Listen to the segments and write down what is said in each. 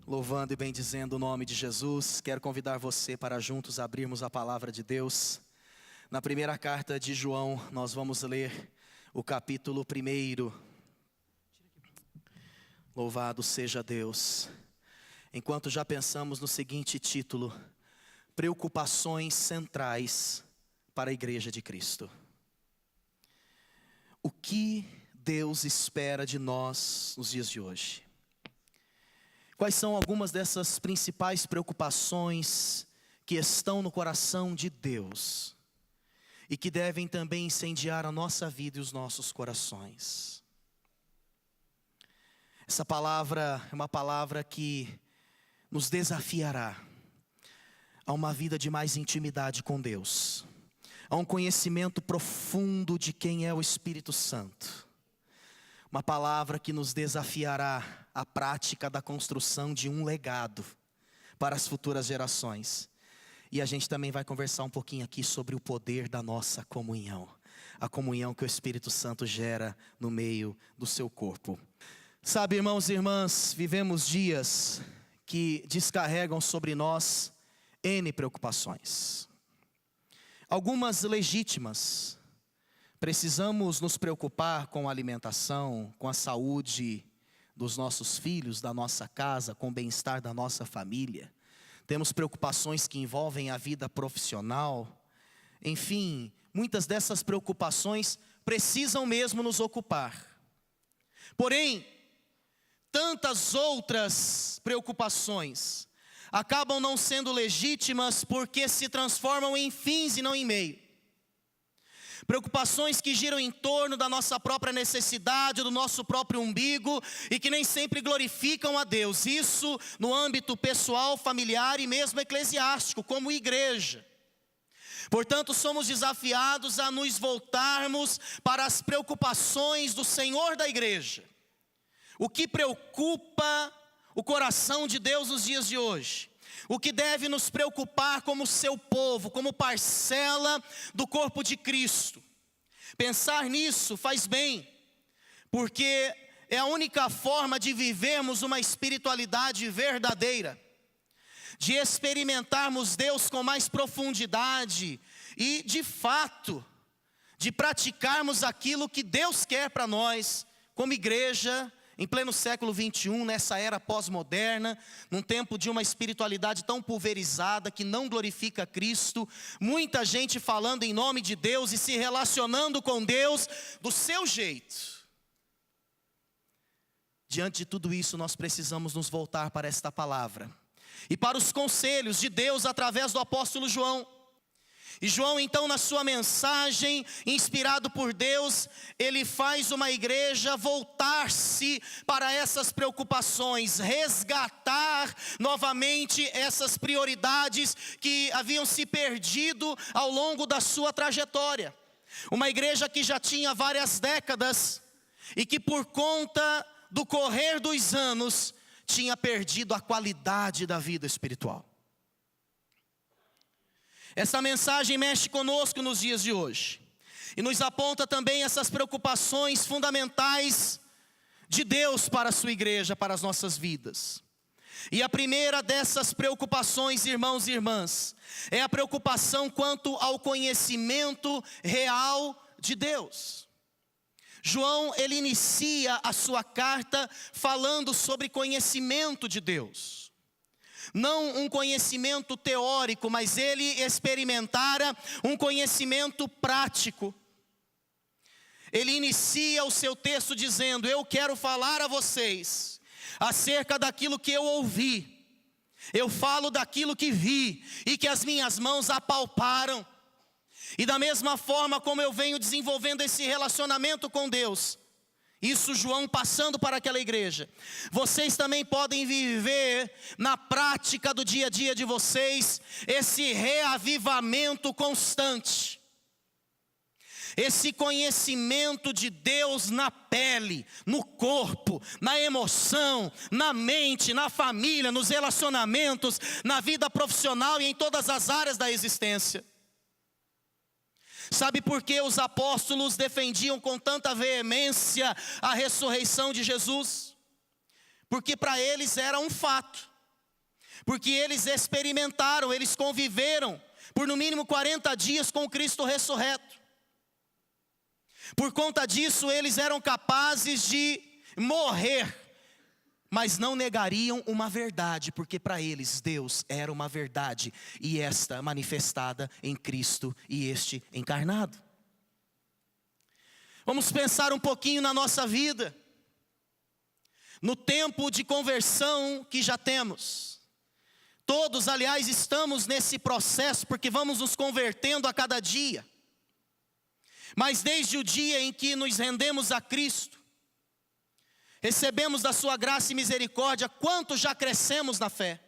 Louvando e bendizendo o nome de Jesus, quero convidar você para juntos abrirmos a palavra de Deus. Na primeira carta de João, nós vamos ler o capítulo 1. Louvado seja Deus. Enquanto já pensamos no seguinte título: preocupações centrais para a Igreja de Cristo. O que Deus espera de nós nos dias de hoje? Quais são algumas dessas principais preocupações que estão no coração de Deus e que devem também incendiar a nossa vida e os nossos corações? Essa palavra é uma palavra que nos desafiará a uma vida de mais intimidade com Deus, a um conhecimento profundo de quem é o Espírito Santo. Uma palavra que nos desafiará à prática da construção de um legado para as futuras gerações. E a gente também vai conversar um pouquinho aqui sobre o poder da nossa comunhão. A comunhão que o Espírito Santo gera no meio do seu corpo. Sabe, irmãos e irmãs, vivemos dias que descarregam sobre nós N preocupações. Algumas legítimas. Precisamos nos preocupar com a alimentação, com a saúde dos nossos filhos, da nossa casa, com o bem-estar da nossa família. Temos preocupações que envolvem a vida profissional. Enfim, muitas dessas preocupações precisam mesmo nos ocupar. Porém, tantas outras preocupações acabam não sendo legítimas porque se transformam em fins e não em meio. Preocupações que giram em torno da nossa própria necessidade, do nosso próprio umbigo e que nem sempre glorificam a Deus. Isso no âmbito pessoal, familiar e mesmo eclesiástico, como igreja. Portanto, somos desafiados a nos voltarmos para as preocupações do Senhor da igreja. O que preocupa o coração de Deus nos dias de hoje? O que deve nos preocupar como seu povo, como parcela do corpo de Cristo? Pensar nisso faz bem, porque é a única forma de vivermos uma espiritualidade verdadeira, de experimentarmos Deus com mais profundidade e, de fato, de praticarmos aquilo que Deus quer para nós, como igreja, em pleno século 21, nessa era pós-moderna, num tempo de uma espiritualidade tão pulverizada que não glorifica Cristo, muita gente falando em nome de Deus e se relacionando com Deus do seu jeito. Diante de tudo isso, nós precisamos nos voltar para esta palavra e para os conselhos de Deus através do apóstolo João. E João, então, na sua mensagem, inspirado por Deus, ele faz uma igreja voltar-se para essas preocupações, resgatar novamente essas prioridades que haviam se perdido ao longo da sua trajetória. Uma igreja que já tinha várias décadas e que por conta do correr dos anos tinha perdido a qualidade da vida espiritual. Essa mensagem mexe conosco nos dias de hoje e nos aponta também essas preocupações fundamentais de Deus para a sua igreja, para as nossas vidas. E a primeira dessas preocupações, irmãos e irmãs, é a preocupação quanto ao conhecimento real de Deus. João, ele inicia a sua carta falando sobre conhecimento de Deus. Não um conhecimento teórico, mas ele experimentara um conhecimento prático. Ele inicia o seu texto dizendo: eu quero falar a vocês acerca daquilo que eu ouvi. Eu falo daquilo que vi e que as minhas mãos apalparam. E da mesma forma como eu venho desenvolvendo esse relacionamento com Deus, isso João passando para aquela igreja, vocês também podem viver na prática do dia a dia de vocês esse reavivamento constante, esse conhecimento de Deus na pele, no corpo, na emoção, na mente, na família, nos relacionamentos, na vida profissional e em todas as áreas da existência. Sabe por que os apóstolos defendiam com tanta veemência a ressurreição de Jesus? Porque para eles era um fato. porque eles experimentaram, eles conviveram por no mínimo 40 dias com Cristo ressurreto. Por conta disso, eles eram capazes de morrer, mas não negariam uma verdade, porque para eles Deus era uma verdade, e esta manifestada em Cristo e este encarnado. Vamos pensar um pouquinho na nossa vida, no tempo de conversão que já temos. Todos, aliás, estamos nesse processo, porque vamos nos convertendo a cada dia. Mas desde o dia em que nos rendemos a Cristo, recebemos da sua graça e misericórdia, quanto já crescemos na fé.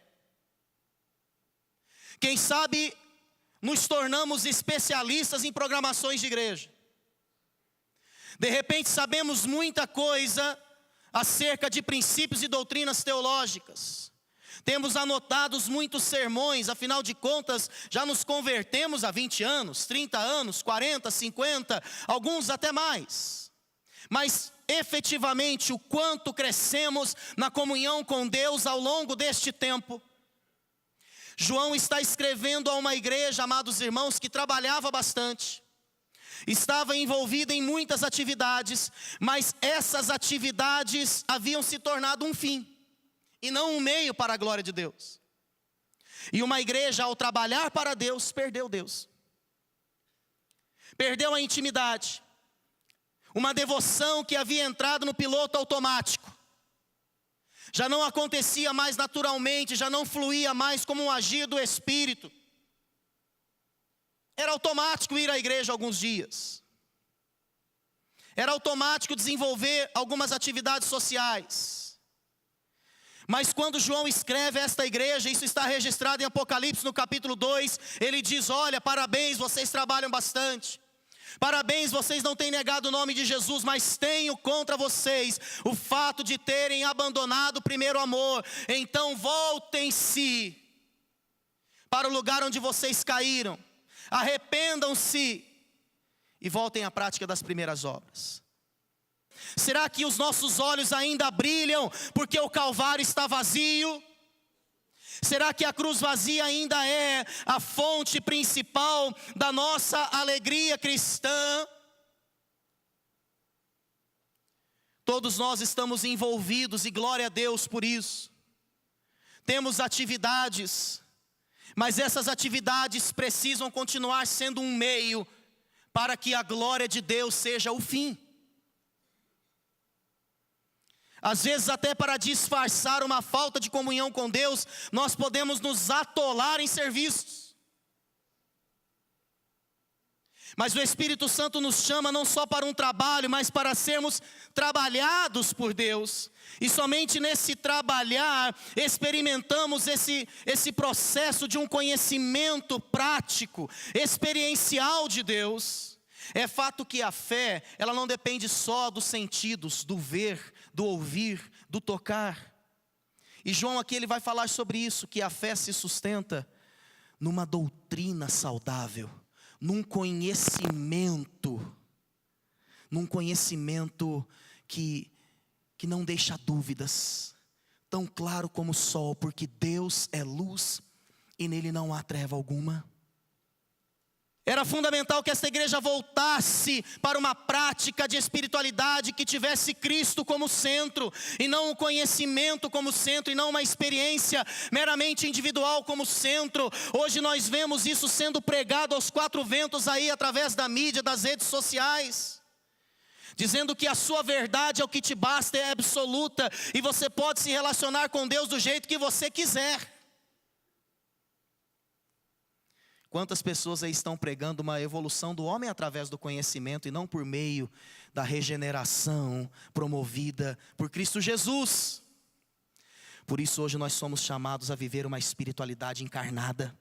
Quem sabe nos tornamos especialistas em programações de igreja. De repente sabemos muita coisa acerca de princípios e doutrinas teológicas. Temos anotados muitos sermões, afinal de contas, já nos convertemos há 20 anos, 30 anos, 40, 50, alguns até mais. Mas efetivamente o quanto crescemos na comunhão com Deus ao longo deste tempo. João está escrevendo a uma igreja, amados irmãos, que trabalhava bastante. Estava envolvida em muitas atividades, mas essas atividades haviam se tornado um fim, e não um meio para a glória de Deus. E uma igreja, ao trabalhar para Deus, perdeu Deus. Perdeu a intimidade. Uma devoção que havia entrado no piloto automático. Já não acontecia mais naturalmente, já não fluía mais como um agir do Espírito. Era automático ir à igreja alguns dias. Era automático desenvolver algumas atividades sociais. Mas quando João escreve a esta igreja, isso está registrado em Apocalipse no capítulo 2, ele diz: olha, parabéns, vocês trabalham bastante. Parabéns, vocês não têm negado o nome de Jesus, mas tenho contra vocês o fato de terem abandonado o primeiro amor. Então voltem-se para o lugar onde vocês caíram. Arrependam-se e voltem à prática das primeiras obras. Será que os nossos olhos ainda brilham porque o Calvário está vazio? Será que a cruz vazia ainda é a fonte principal da nossa alegria cristã? Todos nós estamos envolvidos, e glória a Deus por isso. Temos atividades, mas essas atividades precisam continuar sendo um meio para que a glória de Deus seja o fim. Às vezes até para disfarçar uma falta de comunhão com Deus, nós podemos nos atolar em serviços. Mas o Espírito Santo nos chama não só para um trabalho, mas para sermos trabalhados por Deus. E somente nesse trabalhar, experimentamos esse processo de um conhecimento prático, experiencial de Deus. É fato que a fé, ela não depende só dos sentidos, do ver, do ouvir, do tocar. E João aqui ele vai falar sobre isso, que a fé se sustenta numa doutrina saudável, num conhecimento que não deixa dúvidas, tão claro como o sol, porque Deus é luz e nele não há treva alguma. Era fundamental que esta igreja voltasse para uma prática de espiritualidade que tivesse Cristo como centro, e não o conhecimento como centro, e não uma experiência meramente individual como centro. Hoje nós vemos isso sendo pregado aos quatro ventos aí, através da mídia, das redes sociais, dizendo que a sua verdade é o que te basta, é absoluta, e você pode se relacionar com Deus do jeito que você quiser. Quantas pessoas aí estão pregando uma evolução do homem através do conhecimento e não por meio da regeneração promovida por Cristo Jesus? Por isso hoje nós somos chamados a viver uma espiritualidade encarnada.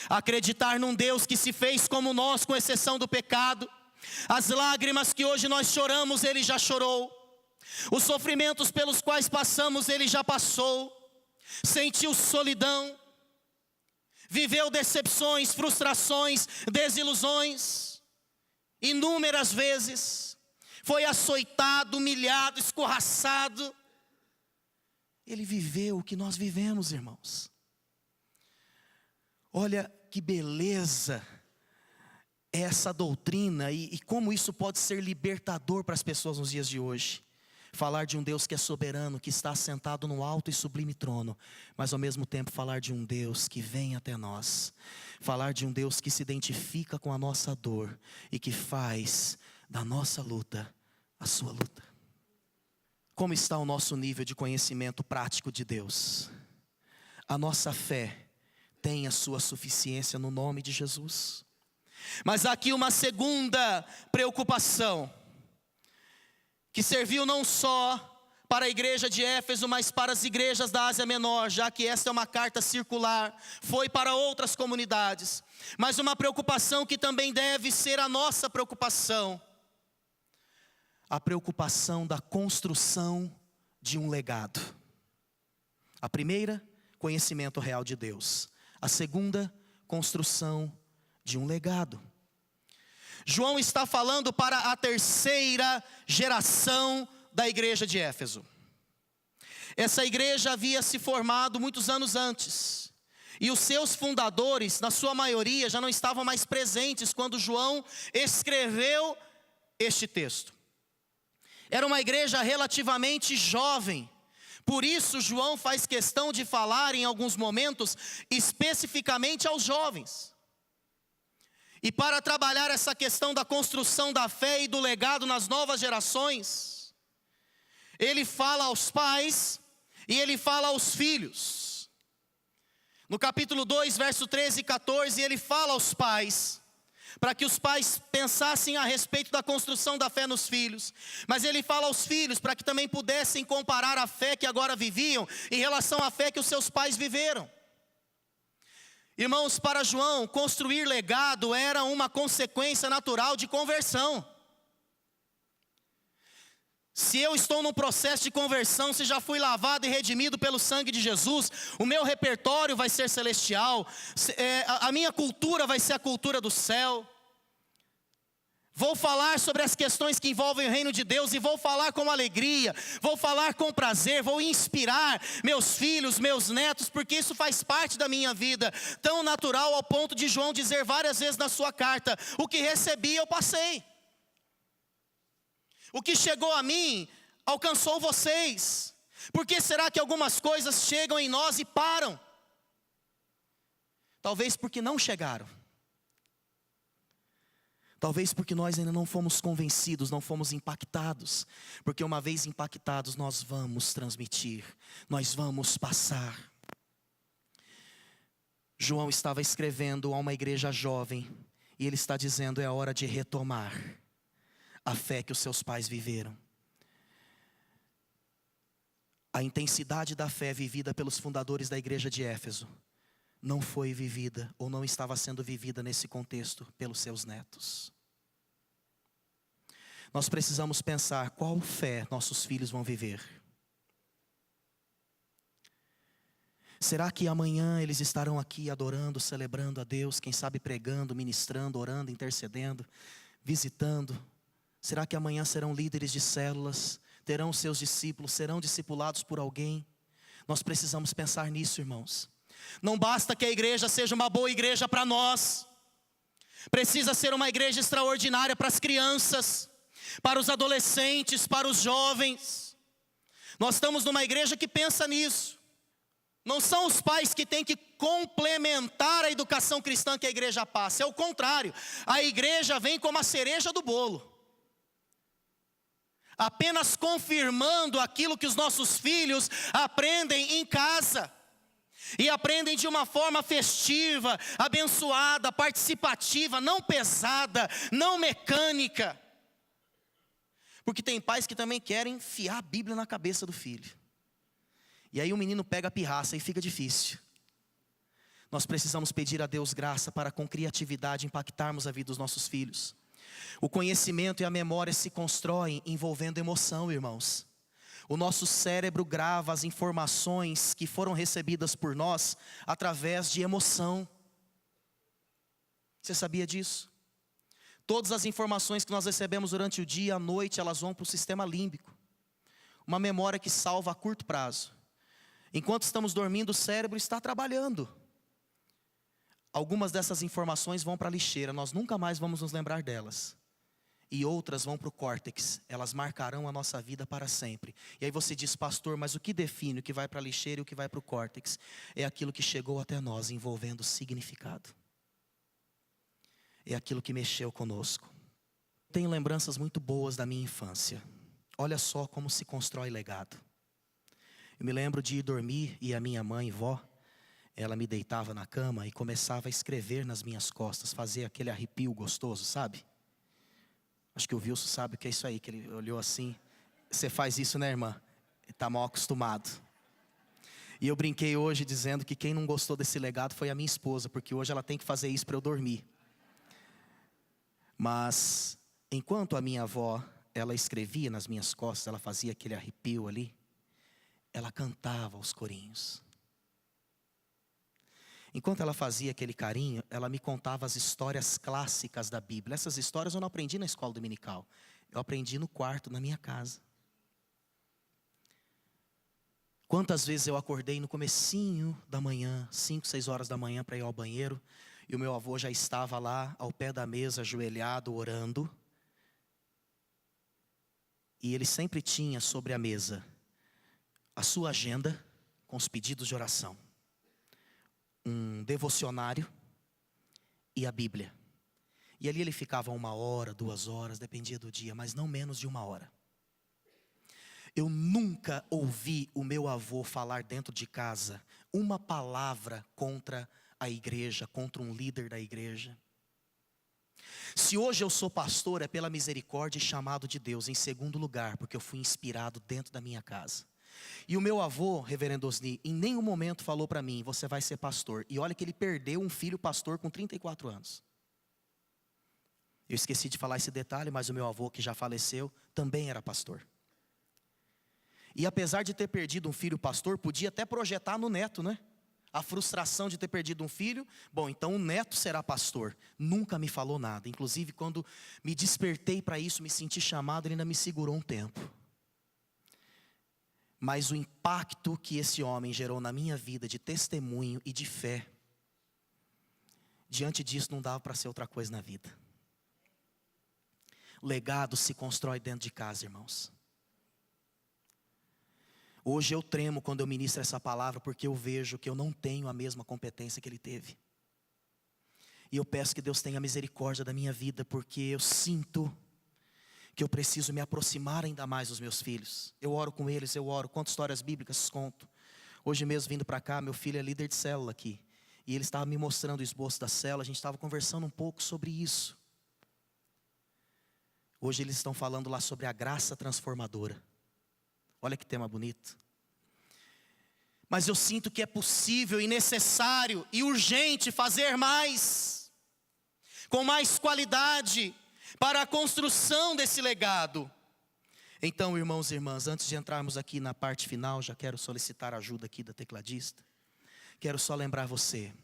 Acreditar num Deus que se fez como nós, com exceção do pecado. As lágrimas que hoje nós choramos, Ele já chorou. Os sofrimentos pelos quais passamos, Ele já passou. Sentiu solidão. Viveu decepções, frustrações, desilusões, inúmeras vezes. Foi açoitado, humilhado, escorraçado. Ele viveu o que nós vivemos, irmãos. Olha que beleza essa doutrina e como isso pode ser libertador para as pessoas nos dias de hoje. Falar de um Deus que é soberano, que está assentado no alto e sublime trono, mas ao mesmo tempo falar de um Deus que vem até nós. Falar de um Deus que se identifica com a nossa dor e que faz da nossa luta a sua luta. Como está o nosso nível de conhecimento prático de Deus? A nossa fé tem a sua suficiência no nome de Jesus? Mas há aqui uma segunda preocupação, que serviu não só para a igreja de Éfeso, mas para as igrejas da Ásia Menor, já que esta é uma carta circular, foi para outras comunidades. Mas uma preocupação que também deve ser a nossa preocupação, a preocupação da construção de um legado. A primeira, conhecimento real de Deus. A segunda, construção de um legado. João está falando para a terceira geração da igreja de Éfeso. Essa igreja havia se formado muitos anos antes, e os seus fundadores, na sua maioria, já não estavam mais presentes quando João escreveu este texto. Era uma igreja relativamente jovem, por isso João faz questão de falar em alguns momentos especificamente aos jovens. E para trabalhar essa questão da construção da fé e do legado nas novas gerações, ele fala aos pais e ele fala aos filhos. No capítulo 2, verso 13 e 14, ele fala aos pais, para que os pais pensassem a respeito da construção da fé nos filhos. Mas ele fala aos filhos, para que também pudessem comparar a fé que agora viviam, em relação à fé que os seus pais viveram. Irmãos, para João, construir legado era uma consequência natural de conversão. Se eu estou num processo de conversão, se já fui lavado e redimido pelo sangue de Jesus, o meu repertório vai ser celestial, a minha cultura vai ser a cultura do céu. Vou falar sobre as questões que envolvem o reino de Deus e vou falar com alegria, vou falar com prazer, vou inspirar meus filhos, meus netos, porque isso faz parte da minha vida, tão natural ao ponto de João dizer várias vezes na sua carta: o que recebi eu passei, o que chegou a mim alcançou vocês. Por que será que algumas coisas chegam em nós e param? Talvez porque não chegaram. Talvez porque nós ainda não fomos convencidos, não fomos impactados. Porque uma vez impactados, nós vamos transmitir, nós vamos passar. João estava escrevendo a uma igreja jovem, e ele está dizendo: é hora de retomar a fé que os seus pais viveram. A intensidade da fé vivida pelos fundadores da igreja de Éfeso não foi vivida, ou não estava sendo vivida nesse contexto, pelos seus netos. Nós precisamos pensar qual fé nossos filhos vão viver. Será que amanhã eles estarão aqui adorando, celebrando a Deus, quem sabe pregando, ministrando, orando, intercedendo, visitando? Será que amanhã serão líderes de células, terão seus discípulos, serão discipulados por alguém? Nós precisamos pensar nisso, irmãos. Não basta que a igreja seja uma boa igreja para nós, precisa ser uma igreja extraordinária para as crianças, para os adolescentes, para os jovens. Nós estamos numa igreja que pensa nisso. Não são os pais que têm que complementar a educação cristã que a igreja passa, é o contrário. A igreja vem como a cereja do bolo, apenas confirmando aquilo que os nossos filhos aprendem em casa. E aprendem de uma forma festiva, abençoada, participativa, não pesada, não mecânica. Porque tem pais que também querem enfiar a Bíblia na cabeça do filho. E aí o menino pega a pirraça e fica difícil. Nós precisamos pedir a Deus graça para com criatividade impactarmos a vida dos nossos filhos. O conhecimento e a memória se constroem envolvendo emoção, irmãos. O nosso cérebro grava as informações que foram recebidas por nós através de emoção. Você sabia disso? Todas as informações que nós recebemos durante o dia e a noite, elas vão para o sistema límbico. Uma memória que salva a curto prazo. Enquanto estamos dormindo, o cérebro está trabalhando. algumas dessas informações vão para a lixeira, nós nunca mais vamos nos lembrar delas. E outras vão para o córtex, elas marcarão a nossa vida para sempre. E aí você diz, pastor, mas o que define o que vai para a lixeira e o que vai para o córtex? É aquilo que chegou até nós, envolvendo significado. É aquilo que mexeu conosco. Tenho lembranças muito boas da minha infância. Olha só como se constrói legado. Eu me lembro de ir dormir e a minha mãe, vó, ela me deitava na cama e começava a escrever nas minhas costas, fazer aquele arrepio gostoso, sabe? Acho que o Wilson sabe o que é isso aí, que ele olhou assim. Você faz isso, né, irmã? Está mal acostumado. E eu brinquei hoje dizendo que quem não gostou desse legado foi a minha esposa, porque hoje ela tem que fazer isso para eu dormir. Mas, enquanto a minha avó, ela escrevia nas minhas costas, ela fazia aquele arrepio ali, ela cantava os corinhos. Enquanto ela fazia aquele carinho, ela me contava as histórias clássicas da Bíblia. Essas histórias eu não aprendi na escola dominical. Eu aprendi no quarto, na minha casa. Quantas vezes eu acordei no comecinho da manhã, 5, 6 horas da manhã para ir ao banheiro, e o meu avô já estava lá ao pé da mesa, ajoelhado, orando. E ele sempre tinha sobre a mesa a sua agenda com os pedidos de oração, um devocionário e a Bíblia. E ali ele ficava 1 hora, 2 horas, dependia do dia, mas não menos de 1 hora. Eu nunca ouvi o meu avô falar dentro de casa uma palavra contra a igreja, contra um líder da igreja. Se hoje eu sou pastor, é pela misericórdia e chamado de Deus. Em segundo lugar, porque eu fui inspirado dentro da minha casa. E o meu avô, reverendo Osni, em nenhum momento falou para mim, você vai ser pastor. E olha que ele perdeu um filho pastor com 34 anos. Eu esqueci de falar esse detalhe, mas o meu avô, que já faleceu, também era pastor. E apesar de ter perdido um filho pastor, podia até projetar no neto, né? A frustração de ter perdido um filho, bom, então o neto será pastor. Nunca me falou nada. Inclusive, quando me despertei para isso, me senti chamado, ele ainda me segurou um tempo. Mas o impacto que esse homem gerou na minha vida de testemunho e de fé, diante disso não dava para ser outra coisa na vida. Legado se constrói dentro de casa, irmãos. Hoje eu tremo quando eu ministro essa palavra, porque eu vejo que eu não tenho a mesma competência que ele teve. E eu peço que Deus tenha misericórdia da minha vida, porque eu sinto que eu preciso me aproximar ainda mais dos meus filhos. Eu oro com eles, eu oro, conto histórias bíblicas, conto. Hoje mesmo vindo para cá, meu filho é líder de célula aqui. E ele estava me mostrando o esboço da célula, a gente estava conversando um pouco sobre isso. Hoje eles estão falando lá sobre a graça transformadora. Olha que tema bonito. Mas eu sinto que é possível e necessário e urgente fazer mais, com mais qualidade, para a construção desse legado. Então, irmãos e irmãs, antes de entrarmos aqui na parte final, já quero solicitar a ajuda aqui da tecladista. Quero só lembrar você,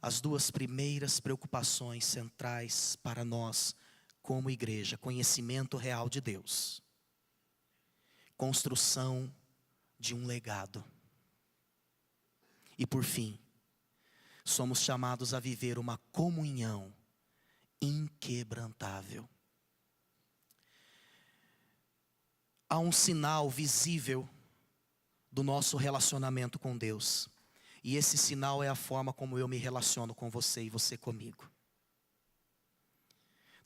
as 2 primeiras preocupações centrais para nós, como igreja: conhecimento real de Deus, construção de um legado. E por fim, somos chamados a viver uma comunhão inquebrantável. Há um sinal visível do nosso relacionamento com Deus. E esse sinal é a forma como eu me relaciono com você e você comigo.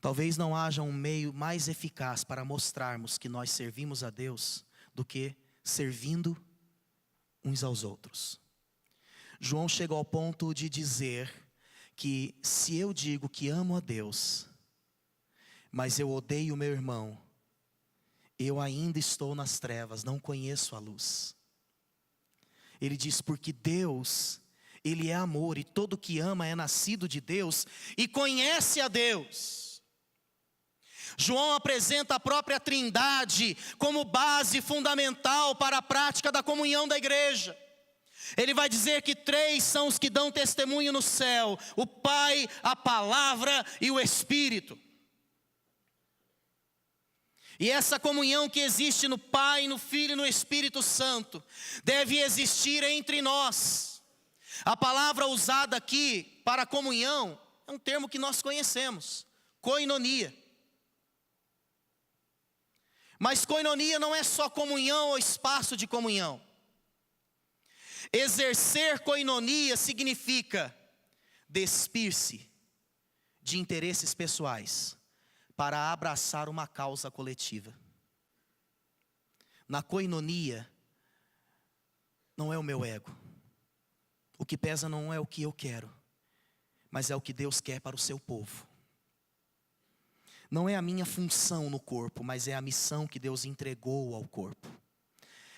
Talvez não haja um meio mais eficaz para mostrarmos que nós servimos a Deus do que servindo uns aos outros. João chega ao ponto de dizer que se eu digo que amo a Deus, mas eu odeio o meu irmão, eu ainda estou nas trevas, não conheço a luz. Ele diz, porque Deus, Ele é amor, e todo que ama é nascido de Deus e conhece a Deus. João apresenta a própria Trindade como base fundamental para a prática da comunhão da igreja. Ele vai dizer que 3 são os que dão testemunho no céu: o Pai, a Palavra e o Espírito. E essa comunhão que existe no Pai, no Filho e no Espírito Santo deve existir entre nós. A palavra usada aqui para comunhão é um termo que nós conhecemos, koinonia. Mas koinonia não é só comunhão ou espaço de comunhão. Exercer koinonia significa despir-se de interesses pessoais para abraçar uma causa coletiva. Na koinonia, não é o meu ego. O que pesa não é o que eu quero, mas é o que Deus quer para o seu povo. Não é a minha função no corpo, mas é a missão que Deus entregou ao corpo.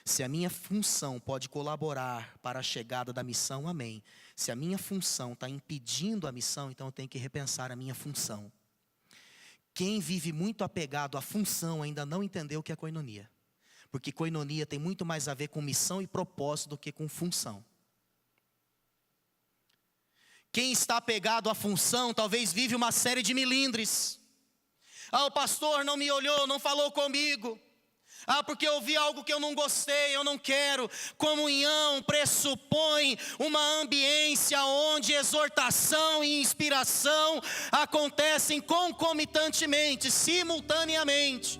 Se a minha função pode colaborar para a chegada da missão, amém. Se a minha função está impedindo a missão, então eu tenho que repensar a minha função. Quem vive muito apegado à função ainda não entendeu o que é koinonia. Porque koinonia tem muito mais a ver com missão e propósito do que com função. Quem está apegado à função talvez vive uma série de milindres. O pastor não me olhou, não falou comigo. Porque eu vi algo que eu não gostei, eu não quero. Comunhão pressupõe uma ambiência onde exortação e inspiração acontecem concomitantemente, simultaneamente.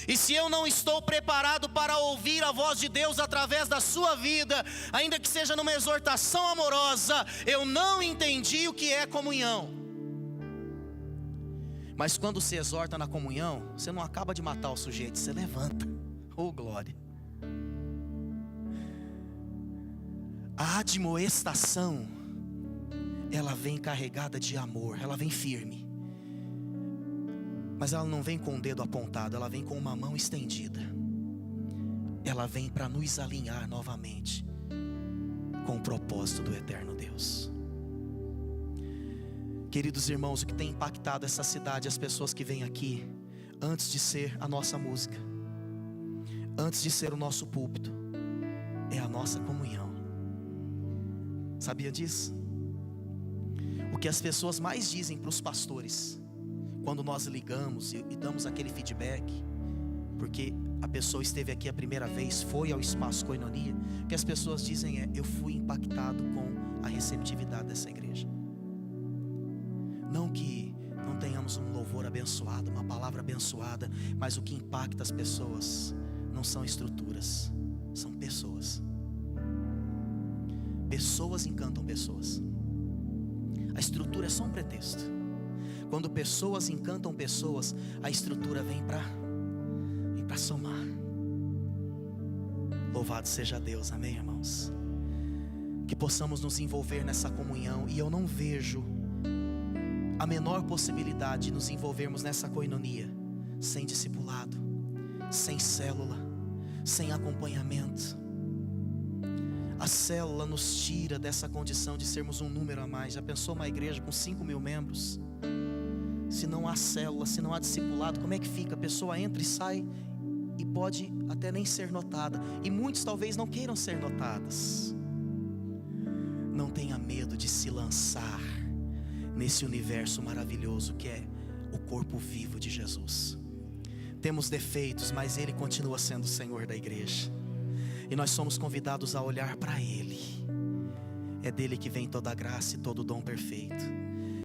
E se eu não estou preparado para ouvir a voz de Deus através da sua vida, ainda que seja numa exortação amorosa, eu não entendi o que é comunhão. Mas quando se exorta na comunhão, você não acaba de matar o sujeito, você levanta. Oh glória! A admoestação, ela vem carregada de amor, ela vem firme. Mas ela não vem com o dedo apontado, ela vem com uma mão estendida. Ela vem para nos alinhar novamente com o propósito do eterno Deus. Queridos irmãos, o que tem impactado essa cidade, as pessoas que vêm aqui, antes de ser a nossa música, antes de ser o nosso púlpito, é a nossa comunhão. Sabia disso? O que as pessoas mais dizem para os pastores, quando nós ligamos e damos aquele feedback, porque a pessoa esteve aqui a primeira vez, foi ao espaço koinonia, o que as pessoas dizem é: eu fui impactado com a receptividade dessa igreja. Não que não tenhamos um louvor abençoado, uma palavra abençoada, mas o que impacta as pessoas não são estruturas, são pessoas. Pessoas encantam pessoas. A estrutura é só um pretexto. Quando pessoas encantam pessoas, a estrutura vem para somar. Louvado seja Deus, amém, irmãos? Que possamos nos envolver nessa comunhão. E eu não vejo a menor possibilidade de nos envolvermos nessa koinonia sem discipulado, sem célula, sem acompanhamento. A célula nos tira dessa condição de sermos um número a mais. Já pensou uma igreja com 5.000 membros? Se não há célula, se não há discipulado, como é que fica? A pessoa entra e sai e pode até nem ser notada. E muitos talvez não queiram ser notados. Não tenha medo de se lançar nesse universo maravilhoso que é o corpo vivo de Jesus. Temos defeitos, mas Ele continua sendo o Senhor da igreja. E nós somos convidados a olhar para Ele. É dele que vem toda a graça e todo o dom perfeito.